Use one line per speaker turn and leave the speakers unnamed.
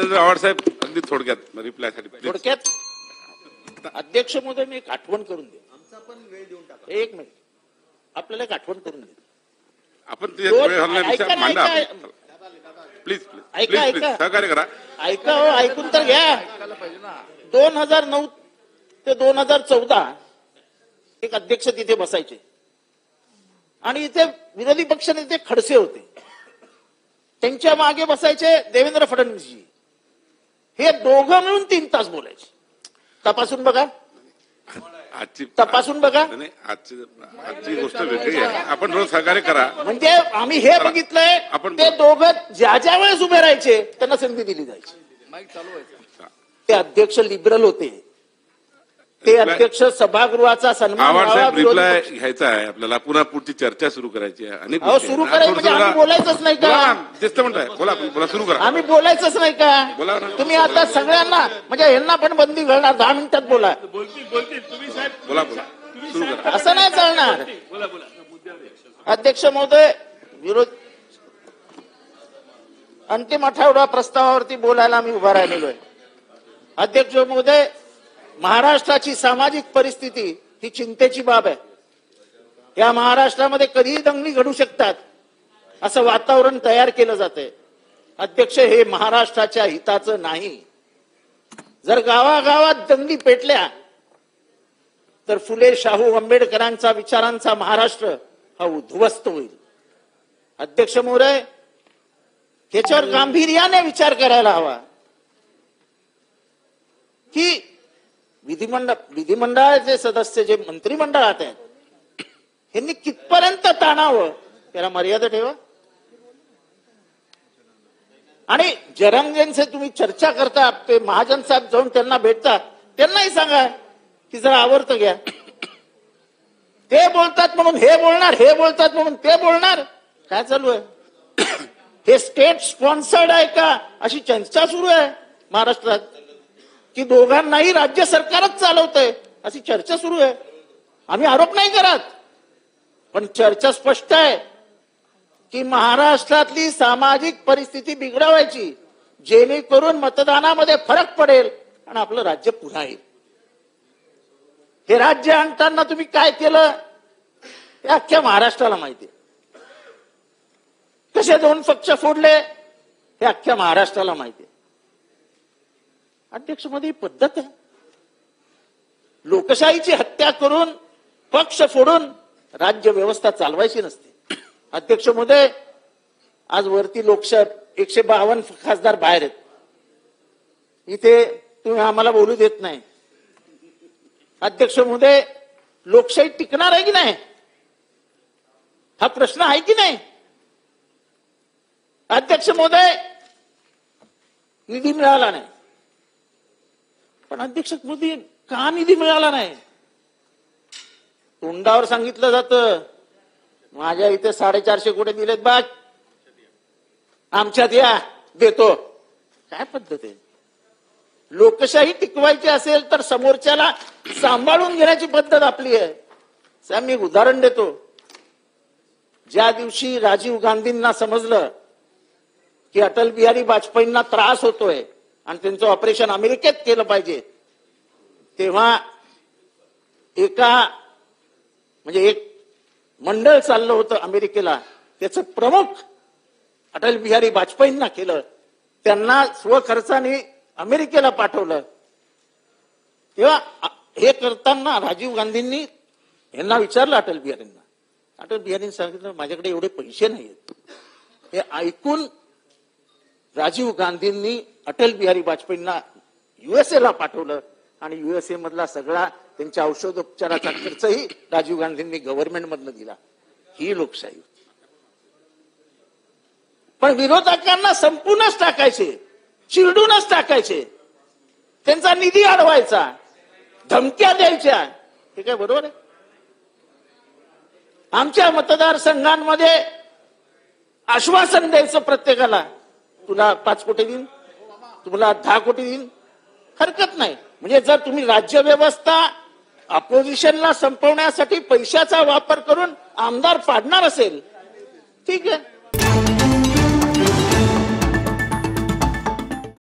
सत्येंद्र आव्हाड साहेब अगदी थोडक्यात रिप्लायसाठी
थोडक्यात अध्यक्ष महोदय मी एक आठवण करून दे. आमचा पण वेळ देऊन टाका. एक मिनिट आपल्याला एक आठवण करून दे.
आपण प्लीज
ऐका ऐका
सहकार्य करा.
ऐका हो, ऐकून तर घ्या. 2009 ते 2014 एक अध्यक्ष तिथे बसायचे आणि इथे विरोधी पक्षनेते खडसे होते. त्यांच्या मागे बसायचे देवेंद्र फडणवीसजी. हे दोघं मिळून 3 तास बोलायचे. तपासून बघा, तपासून बघा.
आजची गोष्ट वेगळी आहे. आपण रोज सहकार्य करा.
म्हणजे आम्ही हे बघितलंय ते दोघं ज्या ज्या वेळेस उभे राहायचे त्यांना संधी दिली जायची. ते अध्यक्ष लिबरल होते. ते अध्यक्ष सभागृहाचा सन्मान
रिप्लाय घ्यायचा आहे आपल्याला. पुन्हा पुढची चर्चा सुरू करायची आहे. आणि
सुरू करायची म्हणजे आम्ही बोलायचंच नाही का?
तेच म्हणताय. बोला सुरू करा.
आम्ही बोलायचंच नाही का?
बोला.
तुम्ही आता सगळ्यांना म्हणजे यांना पण बंदी घालणार. 10 मिनिटात बोला.
बोला सुरू करा.
असं नाही चालणार. अध्यक्ष महोदय, विरोध अंतिम आठवडा प्रस्तावावरती बोलायला आम्ही उभा राहिलेलो आहे. अध्यक्ष महोदय, महाराष्ट्राची सामाजिक परिस्थिती ही चिंतेची बाब आहे. या महाराष्ट्रामध्ये कधीही दंगली घडू शकतात असं वातावरण तयार केलं जातंय. अध्यक्ष, हे महाराष्ट्राच्या हिताचं नाही. जर गावागावात दंगली पेटल्या तर फुले शाहू आंबेडकरांचा विचारांचा महाराष्ट्र हा उद्ध्वस्त होईल. अध्यक्ष महोदय, याच्यावर गांभीर्याने विचार करायला हवा की विधिमंडळाचे सदस्य जे मंत्रिमंडळात आहेत यांनी कितपर्यंत ताणावं त्याला मर्यादा ठेवा. आणि जरांगेंचे तुम्ही चर्चा करता, ते महाजन साहेब जाऊन त्यांना भेटता, त्यांनाही सांगा की जरा आवर्त घ्या. ते बोलतात म्हणून हे बोलणार, हे बोलतात म्हणून ते बोलणार. काय चालू आहे? हे स्टेट स्पॉन्सर्ड आहे का अशी चर्चा सुरू आहे महाराष्ट्रात, की दोघांनाही राज्य सरकारच चालवतंय अशी चर्चा सुरू आहे. आम्ही आरोप नाही करत, पण चर्चा स्पष्ट आहे की महाराष्ट्रातली सामाजिक परिस्थिती बिघडवायची जेणेकरून मतदानामध्ये फरक पडेल आणि आपलं राज्य पुन्हा येईल. हे राज्य आणताना तुम्ही काय केलं हे अख्ख्या महाराष्ट्राला माहिती आहे. कसे 2 पक्ष फोडले हे अख्ख्या महाराष्ट्राला माहिती आहे. अध्यक्ष मध्ये पद्धत आहे. लोकशाहीची हत्या करून पक्ष फोडून राज्य व्यवस्था चालवायची नसते. अध्यक्ष महोदय, आज वरती लोकशाही 152 खासदार बाहेर आहेत. इथे तुम्ही आम्हाला बोलू देत नाही. अध्यक्ष महोदय, लोकशाही टिकणार आहे की नाही हा प्रश्न आहे की नाही? अध्यक्ष महोदय, निधी मिळाला नाही, पण अध्यक्ष मोदी का निधी मिळाला नाही? तोंडावर सांगितलं जातं माझ्या इथे 450 कोटी दिलेत बघ, आमच्यात या देतो. काय पद्धत आहे? लोकशाही टिकवायची असेल तर समोरच्याला सांभाळून घेण्याची पद्धत आपली आहे. साहेब, मी एक उदाहरण देतो. ज्या दिवशी राजीव गांधींना समजलं की अटल बिहारी वाजपेयींना त्रास होतोय आणि त्यांचं ऑपरेशन अमेरिकेत केलं पाहिजे, तेव्हा एक मंडळ चाललं होतं अमेरिकेला. त्याचं प्रमुख अटल बिहारी वाजपेयींना केलं. त्यांना स्वखर्चाने अमेरिकेला पाठवलं. तेव्हा हे करताना राजीव गांधींनी यांना विचारलं अटल बिहारींना. अटल बिहारींनी सांगितलं माझ्याकडे एवढे पैसे नाहीत. हे ऐकून राजीव गांधींनी अटल बिहारी वाजपेयींना USA ला पाठवलं आणि USA मधला सगळा त्यांच्या औषधोपचाराचा खर्चही राजीव गांधींनी गव्हर्नमेंट मधनं दिला. ही लोकशाही होती. पण विरोधकांना संपूर्णच टाकायचे, चिरडूनच टाकायचे, त्यांचा निधी अडवायचा, धमक्या द्यायच्या. हे काय बरोबर आहे? आमच्या मतदारसंघांमध्ये आश्वासन द्यायचं प्रत्येकाला, तुला 5 कोटी देईन, तुला 10 कोटी देईन, हरकत नाही. म्हणजे जर तुम्ही राज्य व्यवस्था अपोजिशनला संपवण्यासाठी पैशाचा वापर करून आमदार पाडणार असेल, ठीक आहे.